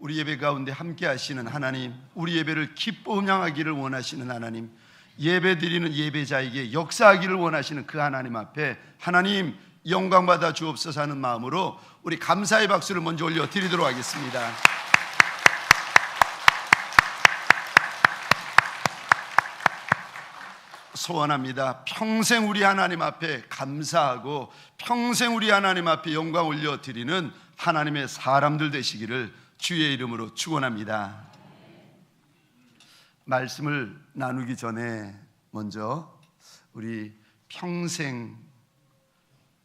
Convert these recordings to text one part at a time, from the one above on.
우리 예배 가운데 함께 하시는 하나님, 우리 예배를 기뻐 음양하기를 원하시는 하나님, 예배 드리는 예배자에게 역사하기를 원하시는 그 하나님 앞에 하나님 영광 받아 주옵소서 하는 마음으로 우리 감사의 박수를 먼저 올려 드리도록 하겠습니다. 소원합니다. 평생 우리 하나님 앞에 감사하고 평생 우리 하나님 앞에 영광 올려 드리는 하나님의 사람들 되시기를 주의 이름으로 축원합니다. 말씀을 나누기 전에 먼저 우리 평생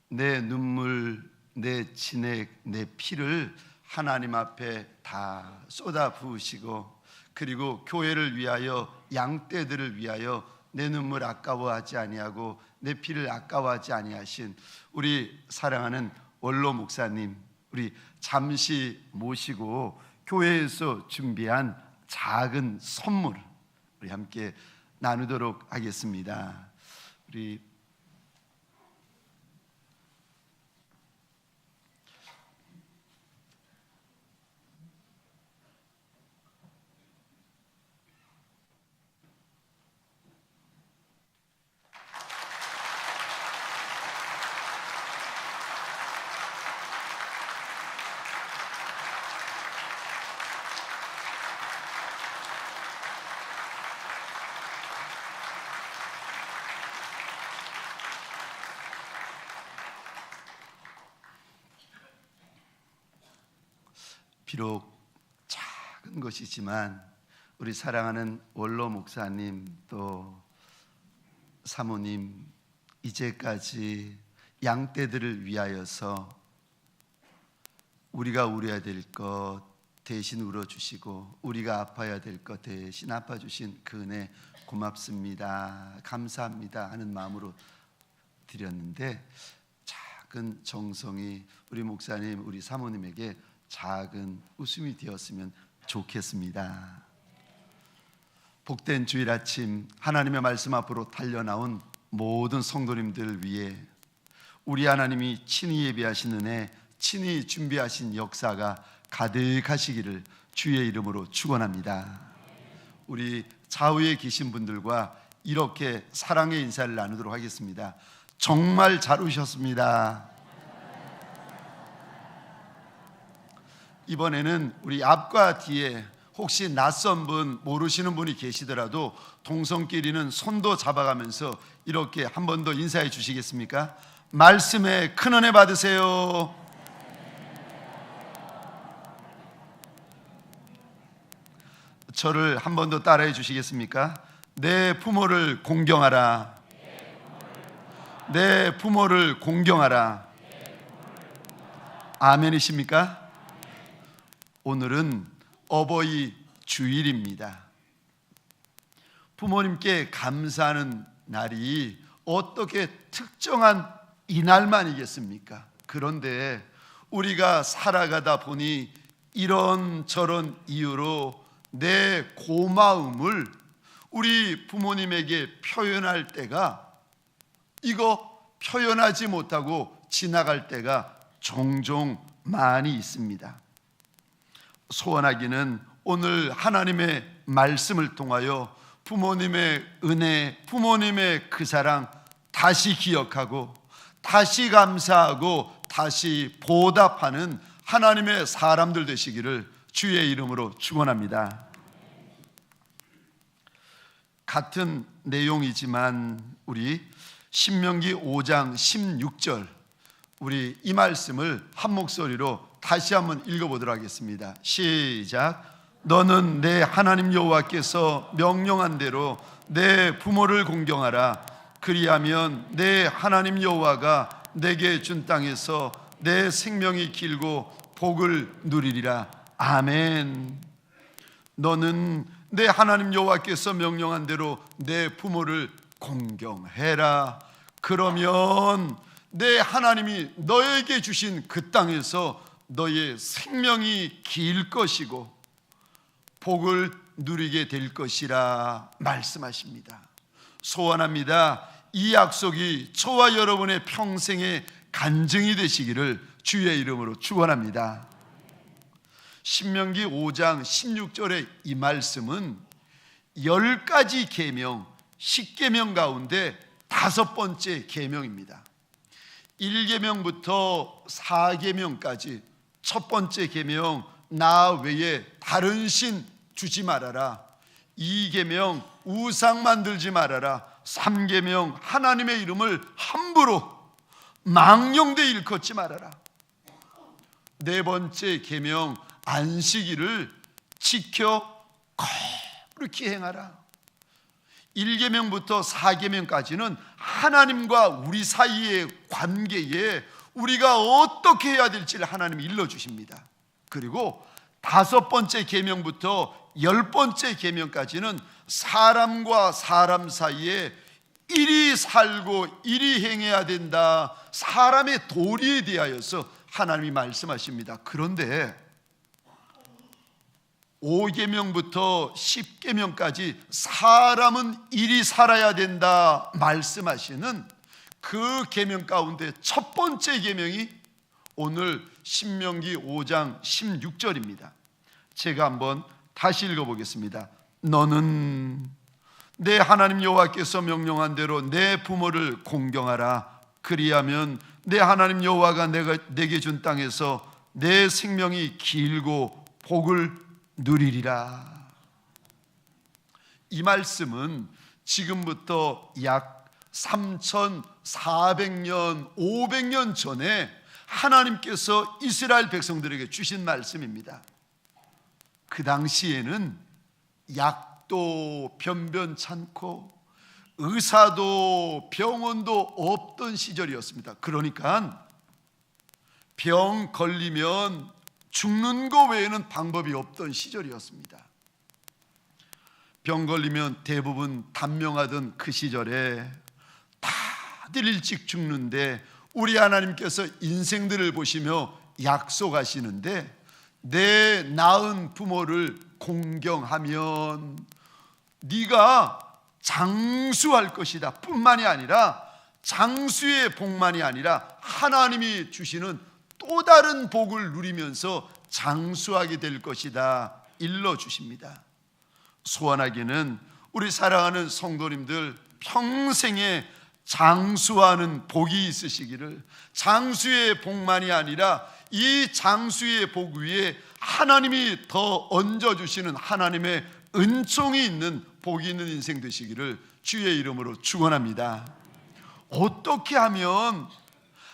내 눈물, 내 진액, 내 피를 하나님 앞에 다 쏟아 부으시고, 그리고 교회를 위하여, 양떼들을 위하여 내 눈물 아까워하지 아니하고 내 피를 아까워하지 아니하신 우리 사랑하는 원로 목사님, 우리 잠시 모시고 교회에서 준비한 작은 선물 우리 함께 나누도록 하겠습니다. 우리 비록 작은 것이지만 우리 사랑하는 원로 목사님 또 사모님, 이제까지 양떼들을 위하여서 우리가 울어야 될 것 대신 울어주시고 우리가 아파야 될 것 대신 아파주신 그 은혜 고맙습니다, 감사합니다 하는 마음으로 드렸는데, 작은 정성이 우리 목사님, 우리 사모님에게 작은 웃음이 되었으면 좋겠습니다. 복된 주일 아침 하나님의 말씀 앞으로 달려나온 모든 성도님들을 위해 우리 하나님이 친히 예비하신 은혜, 친히 준비하신 역사가 가득하시기를 주의 이름으로 축원합니다. 우리 좌우에 계신 분들과 이렇게 사랑의 인사를 나누도록 하겠습니다. 정말 잘 오셨습니다. 이번에는 우리 앞과 뒤에 혹시 낯선 분, 모르시는 분이 계시더라도 동성끼리는 손도 잡아가면서 이렇게 한 번 더 인사해 주시겠습니까? 말씀에 큰 은혜 받으세요. 저를 한 번 더 따라해 주시겠습니까? 내 부모를 공경하라. 내 부모를 공경하라. 아멘이십니까? 오늘은 어버이 주일입니다. 부모님께 감사하는 날이 어떻게 특정한 이날만이겠습니까? 그런데 우리가 살아가다 보니 이런저런 이유로 내 고마움을 우리 부모님에게 표현할 때가, 이거 표현하지 못하고 지나갈 때가 종종 많이 있습니다. 소원하기는 오늘 하나님의 말씀을 통하여 부모님의 은혜, 부모님의 그 사랑 다시 기억하고 다시 감사하고 다시 보답하는 하나님의 사람들 되시기를 주의 이름으로 축원합니다. 같은 내용이지만 우리 신명기 5장 16절, 우리 이 말씀을 한 목소리로 다시 한번 읽어보도록 하겠습니다. 시작. 너는 내 하나님 여호와께서 명령한 대로 내 부모를 공경하라. 그리하면 내 하나님 여호와가 내게 준 땅에서 내 생명이 길고 복을 누리리라. 아멘. 너는 내 하나님 여호와께서 명령한 대로 내 부모를 공경해라. 그러면 내 하나님이 너에게 주신 그 땅에서 너의 생명이 길 것이고 복을 누리게 될 것이라 말씀하십니다. 소원합니다. 이 약속이 저와 여러분의 평생의 간증이 되시기를 주의 이름으로 축원합니다. 신명기 5장 16절의 이 말씀은 10가지 계명, 10계명 가운데 5번째 계명입니다. 1계명부터 4계명까지 첫 번째 계명, 나 외에 다른 신 두지 말아라. 2계명, 우상 만들지 말아라. 3계명, 하나님의 이름을 함부로 망령되이 일컫지 말아라. 네 번째 계명, 안식일을 지켜 거룩히 행하라. 1계명부터 4계명까지는 하나님과 우리 사이의 관계에 우리가 어떻게 해야 될지를 하나님이 일러주십니다. 그리고 5번째 계명부터 10번째 계명까지는 사람과 사람 사이에 이리 살고 이리 행해야 된다, 사람의 도리에 대하여서 하나님이 말씀하십니다. 그런데 5계명부터 10계명까지 사람은 이리 살아야 된다 말씀하시는 그 계명 가운데 첫 번째 계명이 오늘 신명기 5장 16절입니다. 제가 한번 다시 읽어보겠습니다. 너는 내 하나님 여호와께서 명령한 대로 내 부모를 공경하라. 그리하면 내 하나님 여호와가 내게 준 땅에서 내 생명이 길고 복을 누리리라. 이 말씀은 지금부터 약 3,400년, 500년 전에 하나님께서 이스라엘 백성들에게 주신 말씀입니다. 그 당시에는 약도 변변찮고 의사도 병원도 없던 시절이었습니다. 그러니까 병 걸리면 죽는 거 외에는 방법이 없던 시절이었습니다. 병 걸리면 대부분 단명하던 그 시절에 다들 일찍 죽는데 우리 하나님께서 인생들을 보시며 약속하시는데 내 낳은 부모를 공경하면 네가 장수할 것이다 뿐만이 아니라 장수의 복만이 아니라 하나님이 주시는 또 다른 복을 누리면서 장수하게 될 것이다 일러주십니다. 소원하기는 우리 사랑하는 성도님들 평생에 장수하는 복이 있으시기를, 장수의 복만이 아니라 이 장수의 복 위에 하나님이 더 얹어주시는 하나님의 은총이 있는 복이 있는 인생 되시기를 주의 이름으로 축원합니다. 어떻게 하면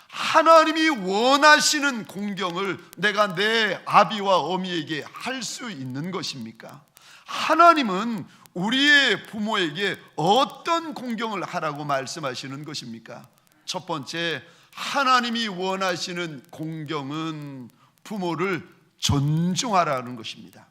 하나님이 원하시는 공경을 내가 내 아비와 어미에게 할 수 있는 것입니까? 하나님은 우리의 부모에게 어떤 공경을 하라고 말씀하시는 것입니까? 첫 번째, 하나님이 원하시는 공경은 부모를 존중하라는 것입니다.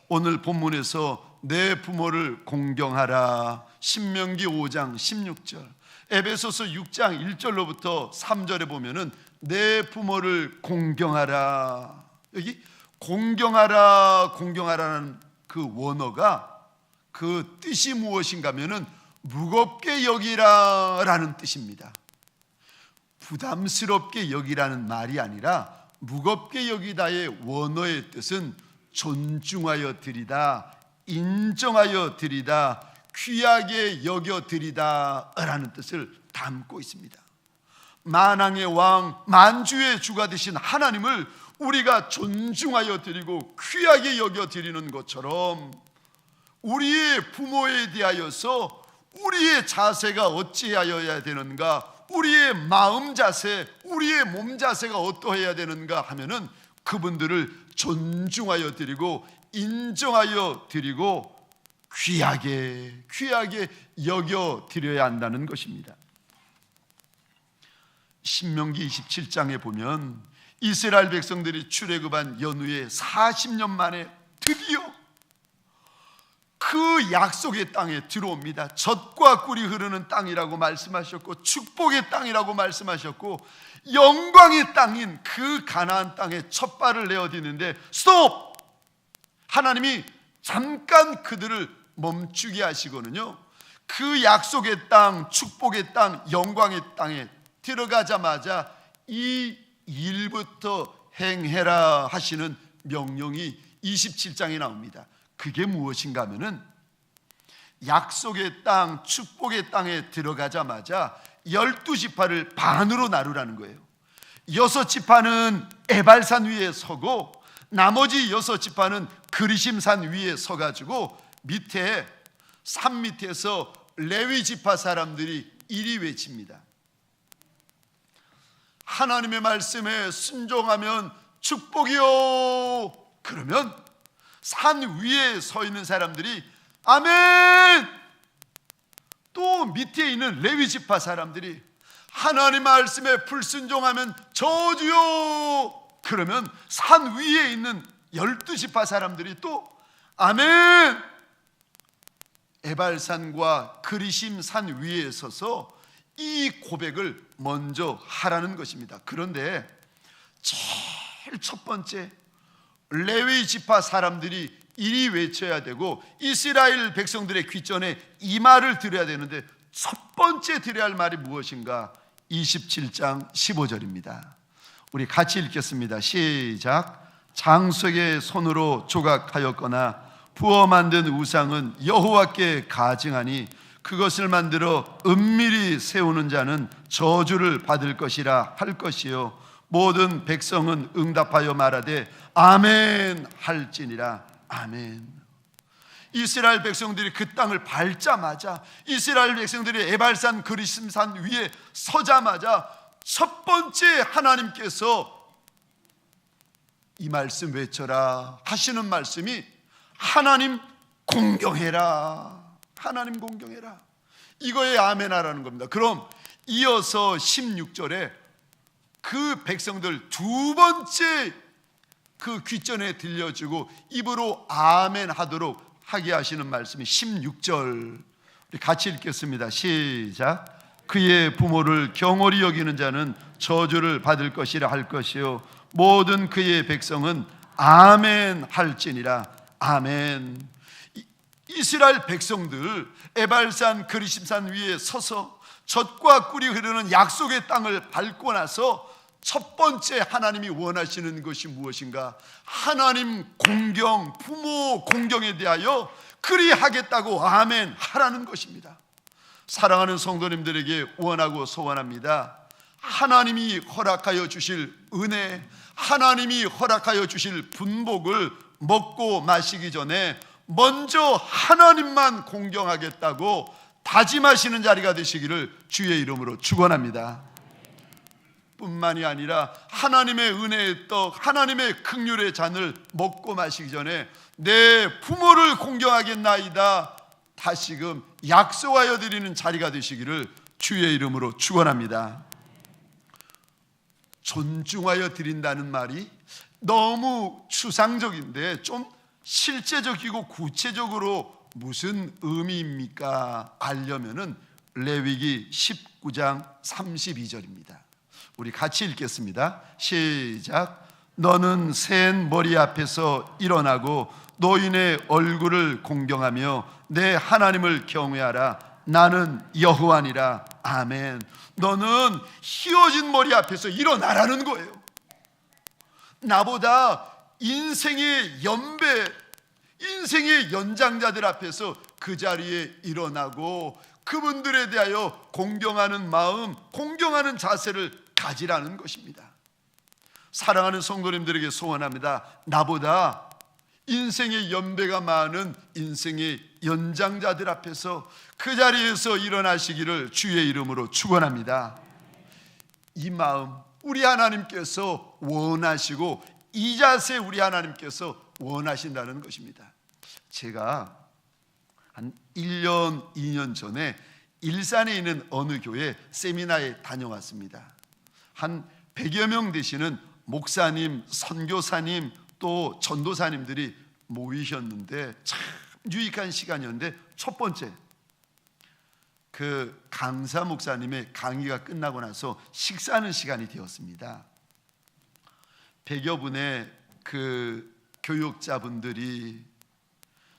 오늘 본문에서 내 부모를 공경하라, 신명기 5장 16절, 에베소서 6장 1절로부터 3절에 보면은 내 부모를 공경하라, 여기 공경하라, 공경하라는 그 원어가 그 뜻이 무엇인가 하면은 무겁게 여기라라는 뜻입니다. 부담스럽게 여기라는 말이 아니라 무겁게 여기다의 원어의 뜻은 존중하여 드리다, 인정하여 드리다, 귀하게 여겨 드리다 라는 뜻을 담고 있습니다. 만왕의 왕, 만주의 주가 되신 하나님을 우리가 존중하여 드리고 귀하게 여겨 드리는 것처럼 우리의 부모에 대하여서 우리의 자세가 어찌하여야 되는가, 우리의 마음 자세, 우리의 몸 자세가 어떠해야 되는가 하면은 그분들을 존중하여 드리고 인정하여 드리고 귀하게 여겨 드려야 한다는 것입니다. 신명기 27장에 보면 이스라엘 백성들이 출애굽한 연후에 40년 만에 드디어 그 약속의 땅에 들어옵니다. 젖과 꿀이 흐르는 땅이라고 말씀하셨고 축복의 땅이라고 말씀하셨고 영광의 땅인 그 가나안 땅에 첫 발을 내어디는데 스톱! 하나님이 잠깐 그들을 멈추게 하시거든요. 그 약속의 땅, 축복의 땅, 영광의 땅에 들어가자마자 이 일부터 행해라 하시는 명령이 27장에 나옵니다. 그게 무엇인가 하면은 약속의 땅, 축복의 땅에 들어가자마자 12지파를 반으로 나누라는 거예요. 6지파는 에발산 위에 서고 나머지 6지파는 그리심산 위에 서가지고 밑에 산 밑에서 레위 지파 사람들이 이리 외칩니다. 하나님의 말씀에 순종하면 축복이요. 그러면 산 위에 서 있는 사람들이 아멘. 또 밑에 있는 레위 지파 사람들이 하나님 말씀에 불순종하면 저주요. 그러면 산 위에 있는 12지파 사람들이 또 아멘. 에발산과 그리심산 위에 서서 이 고백을 먼저 하라는 것입니다. 그런데 제일 첫 번째 레위 지파 사람들이 이리 외쳐야 되고 이스라엘 백성들의 귀전에 이 말을 드려야 되는데 첫 번째 드려야 할 말이 무엇인가? 27장 15절입니다. 우리 같이 읽겠습니다. 시작. 장수의 손으로 조각하였거나 부어 만든 우상은 여호와께 가증하니 그것을 만들어 은밀히 세우는 자는 저주를 받을 것이라 할 것이요 모든 백성은 응답하여 말하되 아멘 할지니라. 아멘. 이스라엘 백성들이 그 땅을 밟자마자 이스라엘 백성들이 에발산 그리심산 위에 서자마자 첫 번째 하나님께서 이 말씀 외쳐라 하시는 말씀이 하나님 공경해라. 하나님 공경해라. 이거에 아멘하라는 겁니다. 그럼 이어서 16절에 그 백성들 두 번째 그 귀전에 들려주고 입으로 아멘 하도록 하게 하시는 말씀이 16절 우리 같이 읽겠습니다. 시작. 그의 부모를 경홀히 여기는 자는 저주를 받을 것이라 할 것이요 모든 그의 백성은 아멘 할지니라. 아멘. 이스라엘 백성들 에발산 그리심산 위에 서서 젖과 꿀이 흐르는 약속의 땅을 밟고 나서 첫 번째 하나님이 원하시는 것이 무엇인가? 하나님 공경, 부모 공경에 대하여 그리하겠다고 아멘 하라는 것입니다. 사랑하는 성도님들에게 원하고 소원합니다. 하나님이 허락하여 주실 은혜, 하나님이 허락하여 주실 분복을 먹고 마시기 전에 먼저 하나님만 공경하겠다고 다짐하시는 자리가 되시기를 주의 이름으로 축원합니다. 뿐만이 아니라 하나님의 은혜의 떡, 하나님의 긍휼의 잔을 먹고 마시기 전에 내 부모를 공경하겠나이다 다시금 약속하여 드리는 자리가 되시기를 주의 이름으로 축원합니다. 존중하여 드린다는 말이 너무 추상적인데 좀 실제적이고 구체적으로 무슨 의미입니까? 알려면은 레위기 19장 32절입니다. 우리 같이 읽겠습니다. 시작. 너는 센 머리 앞에서 일어나고 노인의 얼굴을 공경하며 내 하나님을 경외하라. 나는 여호와니라. 아멘. 너는 휘어진 머리 앞에서 일어나라는 거예요. 나보다 인생의 연배, 인생의 연장자들 앞에서 그 자리에 일어나고 그분들에 대하여 공경하는 마음, 공경하는 자세를 가지라는 것입니다. 사랑하는 성도님들에게 소원합니다. 나보다 인생의 연배가 많은 인생의 연장자들 앞에서 그 자리에서 일어나시기를 주의 이름으로 축원합니다. 이 마음 우리 하나님께서 원하시고 이 자세 우리 하나님께서 원하신다는 것입니다. 제가 한 1년, 2년 전에 일산에 있는 어느 교회 세미나에 다녀왔습니다. 한 100여 명 되시는 목사님, 선교사님, 또 전도사님들이 모이셨는데 참 유익한 시간이었는데 첫 번째 그 강사 목사님의 강의가 끝나고 나서 식사하는 시간이 되었습니다. 100여 분의 그 교육자분들이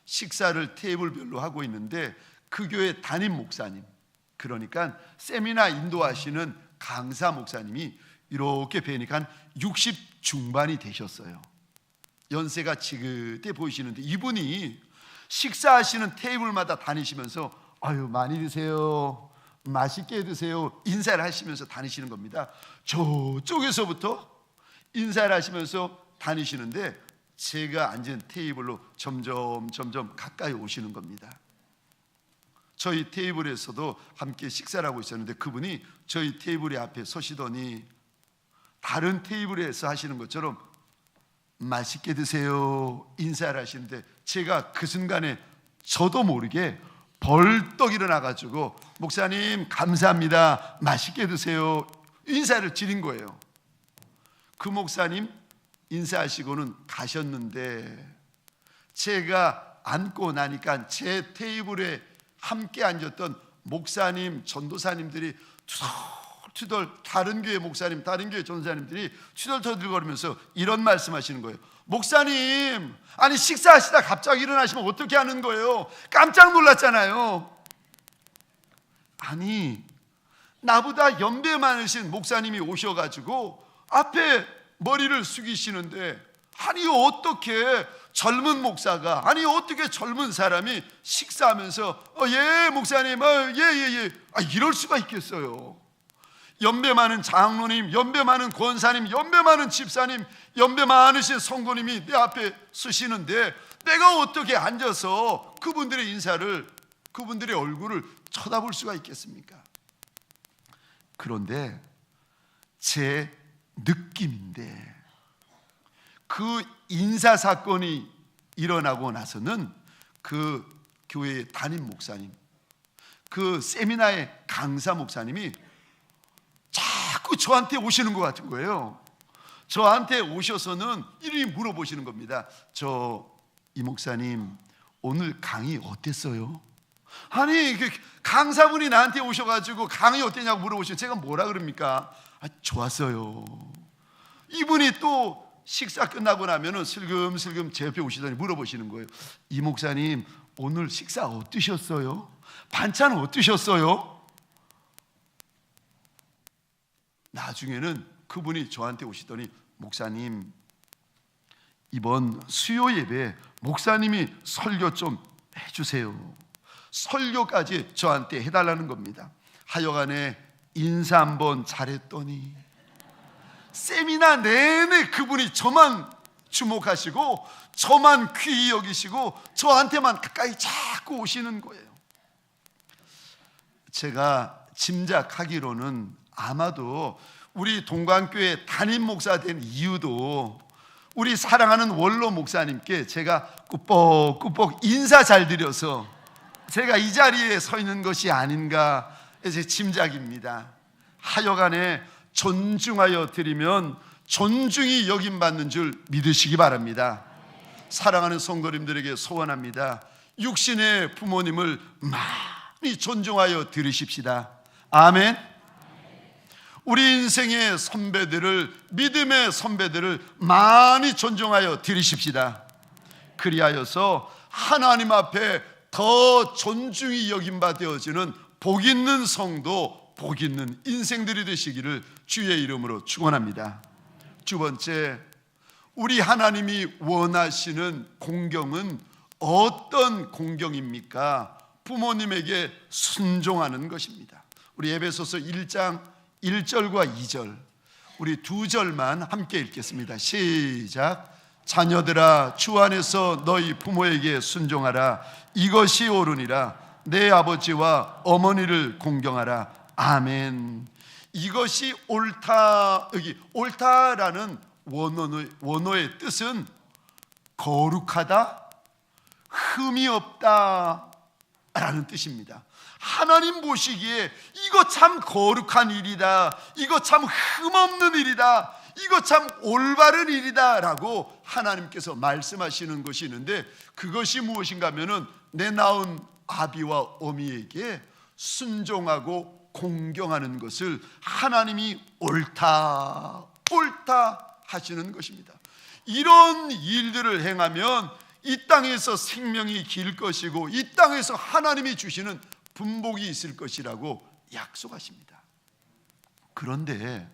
식사를 테이블별로 하고 있는데 그 교회 담임 목사님, 그러니까 세미나 인도하시는 강사 목사님이 이렇게 뵈니까 한 60 중반이 되셨어요. 연세가 지긋해 보이시는데 이분이 식사하시는 테이블마다 다니시면서 아유 많이 드세요, 맛있게 드세요 인사를 하시면서 다니시는 겁니다. 저쪽에서부터 인사를 하시면서 다니시는데 제가 앉은 테이블로 점점 가까이 오시는 겁니다. 저희 테이블에서도 함께 식사를 하고 있었는데 그분이 저희 테이블 앞에 서시더니 다른 테이블에서 하시는 것처럼 맛있게 드세요 인사를 하시는데 제가 그 순간에 저도 모르게 벌떡 일어나가지고 목사님 감사합니다, 맛있게 드세요 인사를 드린 거예요. 그 목사님 인사하시고는 가셨는데 제가 앉고 나니까 제 테이블에 함께 앉았던 목사님, 전도사님들이 투덜투덜, 다른 교회 목사님, 다른 교회 전도사님들이 투덜투덜거리면서 이런 말씀하시는 거예요. 목사님, 아니 식사하시다 갑자기 일어나시면 어떻게 하는 거예요? 깜짝 놀랐잖아요. 아니 나보다 연배 많으신 목사님이 오셔가지고 앞에 머리를 숙이시는데 아니 어떻게 젊은 목사가, 아니 어떻게 젊은 사람이 식사하면서 예 목사님 예 이럴 수가 있겠어요. 연배 많은 장로님, 연배 많은 권사님, 연배 많은 집사님, 연배 많으신 성도님이 내 앞에 서시는데 내가 어떻게 앉아서 그분들의 인사를, 그분들의 얼굴을 쳐다볼 수가 있겠습니까? 그런데 제 느낌인데 그 인사 사건이 일어나고 나서는 그 교회의 담임 목사님, 그 세미나의 강사 목사님이 자꾸 저한테 오시는 것 같은 거예요. 저한테 오셔서는 이렇게 물어보시는 겁니다. 이 목사님 오늘 강의 어땠어요? 아니 강사분이 나한테 오셔가지고 강의 어땠냐고 물어보시면 제가 뭐라 그럽니까? 좋았어요. 이분이 또 식사 끝나고 나면은 슬금슬금 제 옆에 오시더니 물어보시는 거예요. 이 목사님 오늘 식사 어떠셨어요? 반찬 어떠셨어요? 나중에는 그분이 저한테 오시더니 목사님 이번 수요 예배 목사님이 설교 좀 해주세요. 설교까지 저한테 해달라는 겁니다. 하여간에 인사 한번 잘했더니 세미나 내내 그분이 저만 주목하시고 저만 귀히 여기시고 저한테만 가까이 자꾸 오시는 거예요. 제가 짐작하기로는 아마도 우리 동관교회 담임 목사 된 이유도 우리 사랑하는 원로 목사님께 제가 꾸벅꾸벅 인사 잘 드려서 제가 이 자리에 서 있는 것이 아닌가 제 짐작입니다. 하여간에 존중하여 드리면 존중이 여김받는 줄 믿으시기 바랍니다. 사랑하는 성도님들에게 소원합니다. 육신의 부모님을 많이 존중하여 들으십시다. 아멘. 우리 인생의 선배들을, 믿음의 선배들을 많이 존중하여 들으십시다. 그리하여서 하나님 앞에 더 존중이 여김받아지는 복 있는 성도, 복 있는 인생들이 되시기를 주의 이름으로 축원합니다. 두 번째, 우리 하나님이 원하시는 공경은 어떤 공경입니까? 부모님에게 순종하는 것입니다. 우리 에베소서 1장 1절과 2절 우리 두 절만 함께 읽겠습니다. 시작. 자녀들아 주 안에서 너희 부모에게 순종하라. 이것이 옳으니라. 내 아버지와 어머니를 공경하라. 아멘. 이것이 옳다. 여기 옳다라는 원어의 뜻은 거룩하다, 흠이 없다 라는 뜻입니다. 하나님 보시기에 이거 참 거룩한 일이다, 이거 참 흠없는 일이다, 이거 참 올바른 일이다 라고 하나님께서 말씀하시는 것이 있는데 그것이 무엇인가 하면은 내 낳은 아비와 어미에게 순종하고 공경하는 것을 하나님이 옳다 하시는 것입니다. 이런 일들을 행하면 이 땅에서 생명이 길 것이고 이 땅에서 하나님이 주시는 분복이 있을 것이라고 약속하십니다. 그런데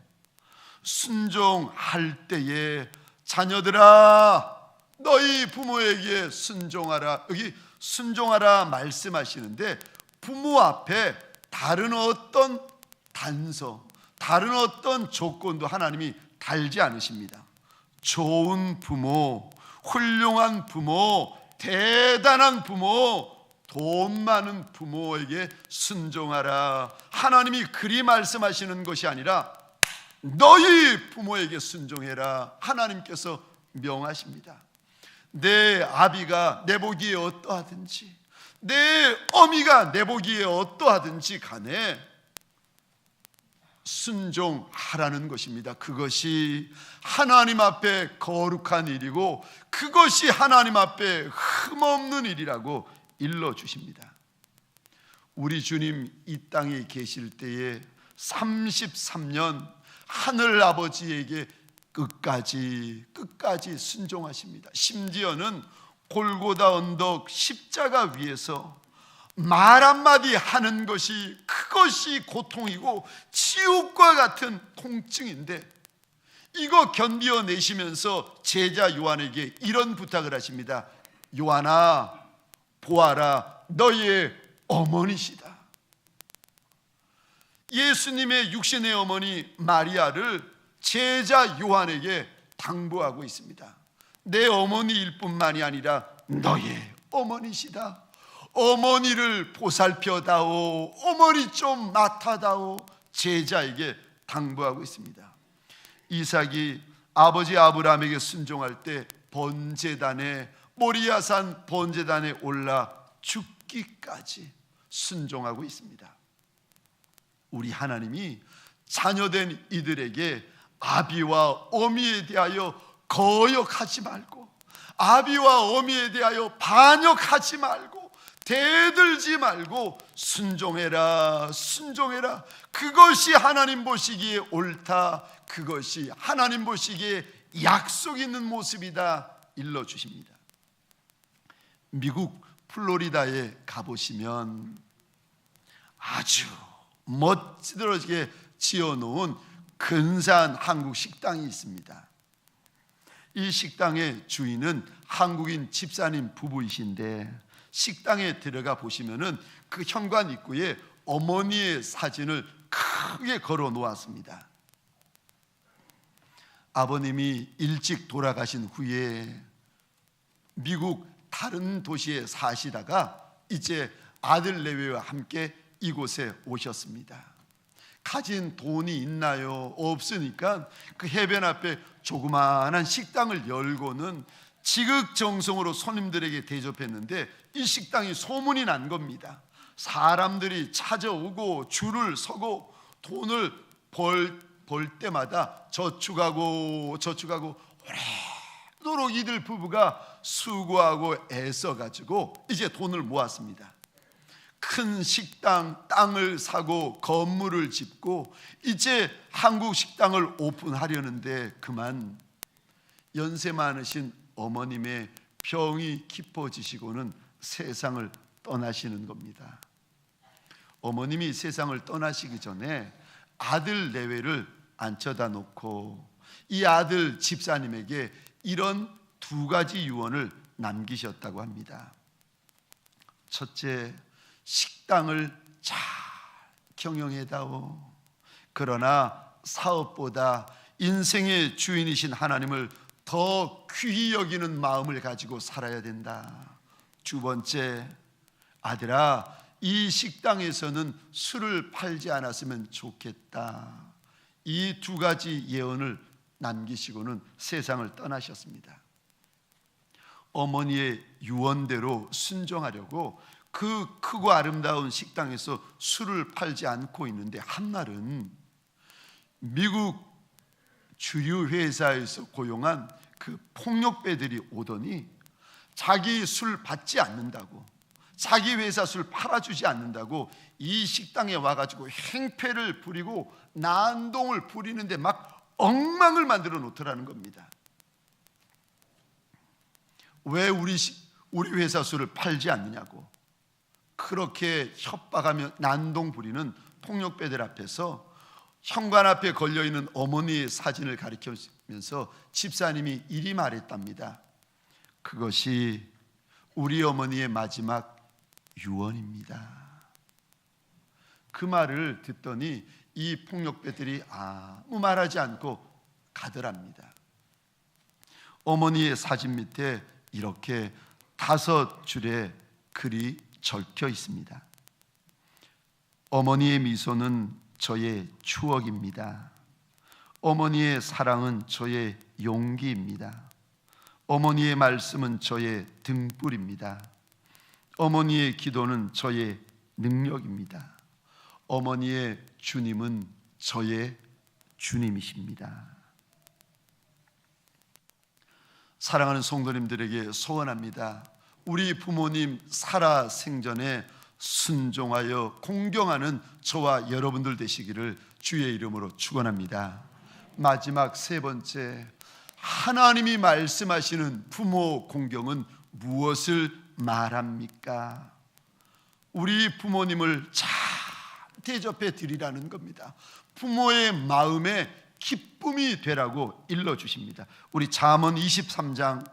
순종할 때에 자녀들아 너희 부모에게 순종하라. 여기 순종하라 말씀하시는데 부모 앞에 다른 어떤 단서, 다른 어떤 조건도 하나님이 달지 않으십니다. 좋은 부모, 훌륭한 부모, 대단한 부모, 돈 많은 부모에게 순종하라. 하나님이 그리 말씀하시는 것이 아니라 너희 부모에게 순종해라. 하나님께서 명하십니다. 내 아비가 내 보기에 어떠하든지, 내 어미가 내 보기에 어떠하든지 간에 순종하라는 것입니다. 그것이 하나님 앞에 거룩한 일이고 그것이 하나님 앞에 흠없는 일이라고 일러주십니다. 우리 주님 이 땅에 계실 때에 33년 하늘 아버지에게 끝까지 순종하십니다. 심지어는 골고다 언덕 십자가 위에서 말 한마디 하는 것이 그것이 고통이고 지옥과 같은 통증인데 이거 견디어내시면서 제자 요한에게 이런 부탁을 하십니다. 요한아, 보아라, 너희의 어머니시다. 예수님의 육신의 어머니 마리아를 제자 요한에게 당부하고 있습니다. 내 어머니일 뿐만이 아니라 너의 어머니시다. 어머니를 보살펴다오. 어머니 좀 맡아다오. 제자에게 당부하고 있습니다. 이삭이 아버지 아브라함에게 순종할 때 번제단에, 모리아산 번제단에 올라 죽기까지 순종하고 있습니다. 우리 하나님이 자녀된 이들에게 아비와 어미에 대하여 거역하지 말고, 아비와 어미에 대하여 반역하지 말고, 대들지 말고 순종해라, 순종해라. 그것이 하나님 보시기에 옳다. 그것이 하나님 보시기에 약속 있는 모습이다 일러주십니다. 미국 플로리다에 가보시면 아주 멋지게 지어놓은 근사한 한국 식당이 있습니다. 이 식당의 주인은 한국인 집사님 부부이신데 식당에 들어가 보시면은 그 현관 입구에 어머니의 사진을 크게 걸어 놓았습니다. 아버님이 일찍 돌아가신 후에 미국 다른 도시에 사시다가 이제 아들 내외와 함께 이곳에 오셨습니다. 가진 돈이 있나요? 없으니까 그 해변 앞에 조그마한 식당을 열고는 지극정성으로 손님들에게 대접했는데 이 식당이 소문이 난 겁니다. 사람들이 찾아오고 줄을 서고 돈을 벌 때마다 저축하고 오래도록 이들 부부가 수고하고 애써가지고 이제 돈을 모았습니다. 큰 식당 땅을 사고 건물을 짓고 이제 한국 식당을 오픈하려는데 그만 연세 많으신 어머님의 병이 깊어지시고는 세상을 떠나시는 겁니다. 어머님이 세상을 떠나시기 전에 아들 내외를 앉혀다 놓고 이 아들 집사님에게 이런 두 가지 유언을 남기셨다고 합니다. 첫째, 식당을 잘 경영해다오. 그러나 사업보다 인생의 주인이신 하나님을 더 귀히 여기는 마음을 가지고 살아야 된다. 두 번째, 아들아, 이 식당에서는 술을 팔지 않았으면 좋겠다. 이 두 가지 예언을 남기시고는 세상을 떠나셨습니다. 어머니의 유언대로 순종하려고 그 크고 아름다운 식당에서 술을 팔지 않고 있는데 한날은 미국 주류 회사에서 고용한 그 폭력배들이 오더니 자기 술 받지 않는다고, 자기 회사 술 팔아주지 않는다고 이 식당에 와가지고 행패를 부리고 난동을 부리는데 막 엉망을 만들어 놓더라는 겁니다. 왜 우리 회사 술을 팔지 않느냐고 그렇게 협박하며 난동 부리는 폭력배들 앞에서 현관 앞에 걸려있는 어머니의 사진을 가리키면서 집사님이 이리 말했답니다. 그것이 우리 어머니의 마지막 유언입니다. 그 말을 듣더니 이 폭력배들이 아무 말하지 않고 가더랍니다. 어머니의 사진 밑에 이렇게 5줄의 글이 적혀 있습니다. 어머니의 미소는 저의 추억입니다. 어머니의 사랑은 저의 용기입니다. 어머니의 말씀은 저의 등불입니다. 어머니의 기도는 저의 능력입니다. 어머니의 주님은 저의 주님이십니다. 사랑하는 성도님들에게 소원합니다. 우리 부모님 살아 생전에 순종하여 공경하는 저와 여러분들 되시기를 주의 이름으로 축원합니다. 마지막 3번째, 하나님이 말씀하시는 부모 공경은 무엇을 말합니까? 우리 부모님을 잘 대접해 드리라는 겁니다. 부모의 마음에 기쁨이 되라고 일러주십니다. 우리 잠언 23장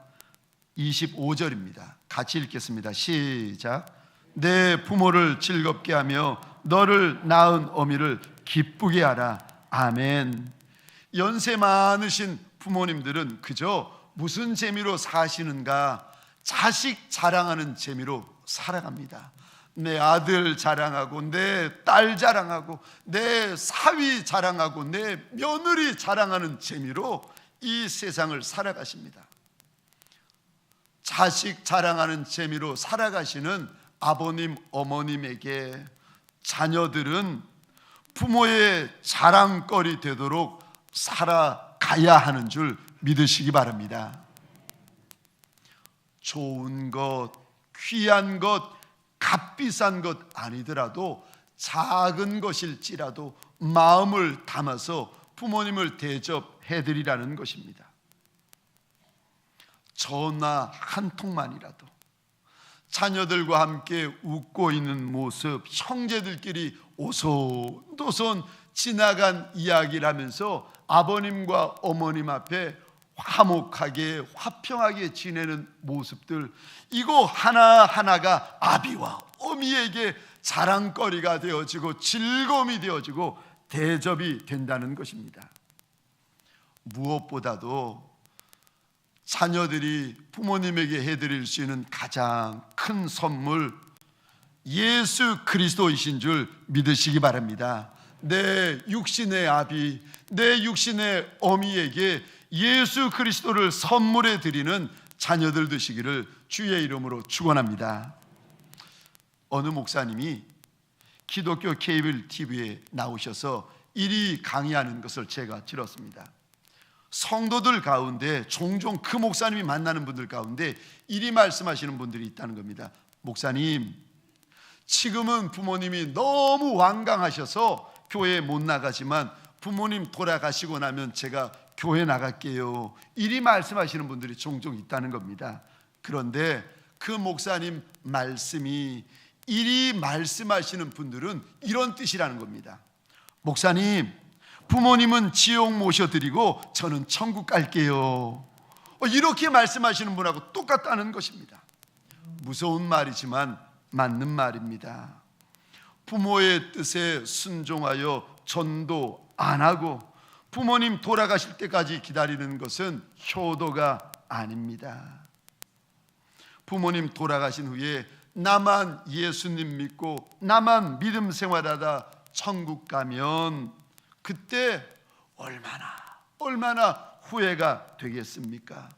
25절입니다. 같이 읽겠습니다. 시작. 내 부모를 즐겁게 하며 너를 낳은 어미를 기쁘게 하라. 아멘. 연세 많으신 부모님들은 그저 무슨 재미로 사시는가? 자식 자랑하는 재미로 살아갑니다. 내 아들 자랑하고 내 딸 자랑하고 내 사위 자랑하고 내 며느리 자랑하는 재미로 이 세상을 살아가십니다. 자식 자랑하는 재미로 살아가시는 아버님, 어머님에게 자녀들은 부모의 자랑거리 되도록 살아가야 하는 줄 믿으시기 바랍니다. 좋은 것, 귀한 것, 값비싼 것 아니더라도 작은 것일지라도 마음을 담아서 부모님을 대접해드리라는 것입니다. 전화 한 통만이라도 자녀들과 함께 웃고 있는 모습, 형제들끼리 오손도손 지나간 이야기를 하면서 아버님과 어머님 앞에 화목하게 화평하게 지내는 모습들, 이거 하나하나가 아비와 어미에게 자랑거리가 되어지고 즐거움이 되어지고 대접이 된다는 것입니다. 무엇보다도 자녀들이 부모님에게 해드릴 수 있는 가장 큰 선물, 예수 그리스도이신 줄 믿으시기 바랍니다. 내 육신의 아비, 내 육신의 어미에게 예수 그리스도를 선물해 드리는 자녀들 되시기를 주의 이름으로 축원합니다. 어느 목사님이 기독교 케이블 TV에 나오셔서 이리 강의하는 것을 제가 들었습니다. 성도들 가운데 종종 그 목사님이 만나는 분들 가운데 이리 말씀하시는 분들이 있다는 겁니다. 목사님, 지금은 부모님이 너무 완강하셔서 교회에 못 나가지만 부모님 돌아가시고 나면 제가 교회 나갈게요. 이리 말씀하시는 분들이 종종 있다는 겁니다. 그런데 그 목사님 말씀이 이리 말씀하시는 분들은 이런 뜻이라는 겁니다. 목사님, 부모님은 지옥 모셔드리고 저는 천국 갈게요. 이렇게 말씀하시는 분하고 똑같다는 것입니다. 무서운 말이지만 맞는 말입니다. 부모의 뜻에 순종하여 전도 안 하고 부모님 돌아가실 때까지 기다리는 것은 효도가 아닙니다. 부모님 돌아가신 후에 나만 예수님 믿고 나만 믿음 생활하다 천국 가면 그때 얼마나 후회가 되겠습니까?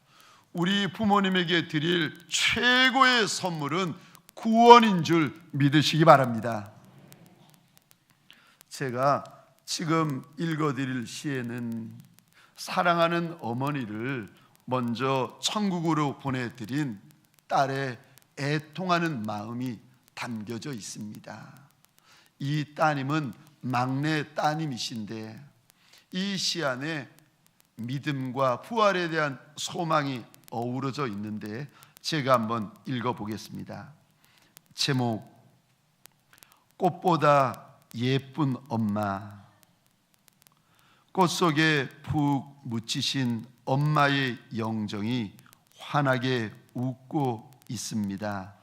우리 부모님에게 드릴 최고의 선물은 구원인 줄 믿으시기 바랍니다. 제가 지금 읽어드릴 시에는 사랑하는 어머니를 먼저 천국으로 보내드린 딸의 애통하는 마음이 담겨져 있습니다. 이 따님은 막내 따님이신데 이 시 안에 믿음과 부활에 대한 소망이 어우러져 있는데 제가 한번 읽어보겠습니다. 제목, 꽃보다 예쁜 엄마. 꽃 속에 푹 묻히신 엄마의 영정이 환하게 웃고 있습니다.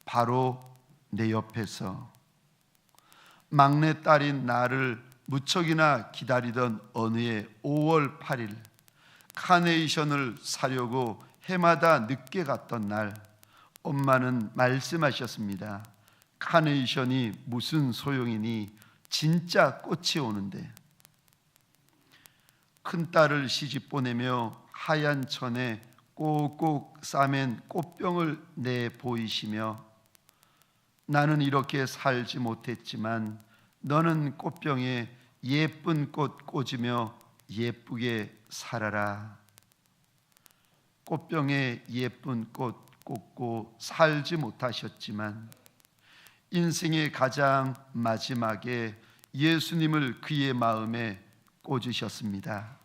바로 내 옆에서. 막내딸인 나를 무척이나 기다리던 어느 해 5월 8일 카네이션을 사려고 해마다 늦게 갔던 날, 엄마는 말씀하셨습니다. 카네이션이 무슨 소용이니 진짜 꽃이 오는데. 큰딸을 시집 보내며 하얀 천에 꼭꼭 싸맨 꽃병을 내 보이시며, 나는 이렇게 살지 못했지만 너는 꽃병에 예쁜 꽃 꽂으며 예쁘게 살아라. 꽃병에 예쁜 꽃 꽂고 살지 못하셨지만 인생의 가장 마지막에 예수님을 그의 마음에 꽂으셨습니다.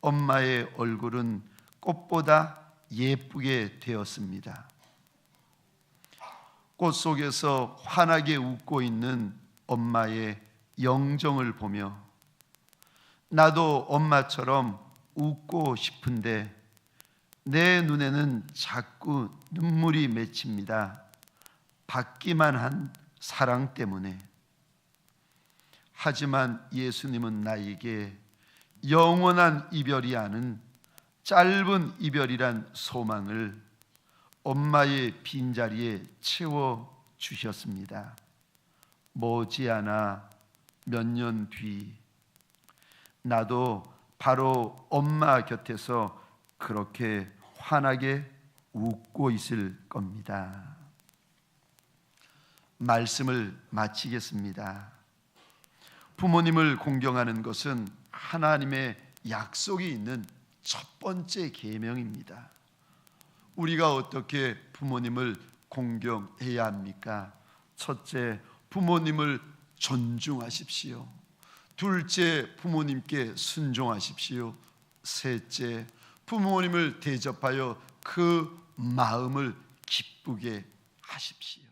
엄마의 얼굴은 꽃보다 예쁘게 되었습니다. 꽃 속에서 환하게 웃고 있는 엄마의 영정을 보며 나도 엄마처럼 웃고 싶은데 내 눈에는 자꾸 눈물이 맺힙니다. 받기만 한 사랑 때문에. 하지만 예수님은 나에게 영원한 이별이 아닌 짧은 이별이란 소망을 엄마의 빈자리에 채워 주셨습니다. 머지않아 몇 년 뒤 나도 바로 엄마 곁에서 그렇게 환하게 웃고 있을 겁니다. 말씀을 마치겠습니다. 부모님을 공경하는 것은 하나님의 약속이 있는 첫 번째 계명입니다. 우리가 어떻게 부모님을 공경해야 합니까? 첫째, 부모님을 존중하십시오. 둘째, 부모님께 순종하십시오. 셋째, 부모님을 대접하여 그 마음을 기쁘게 하십시오.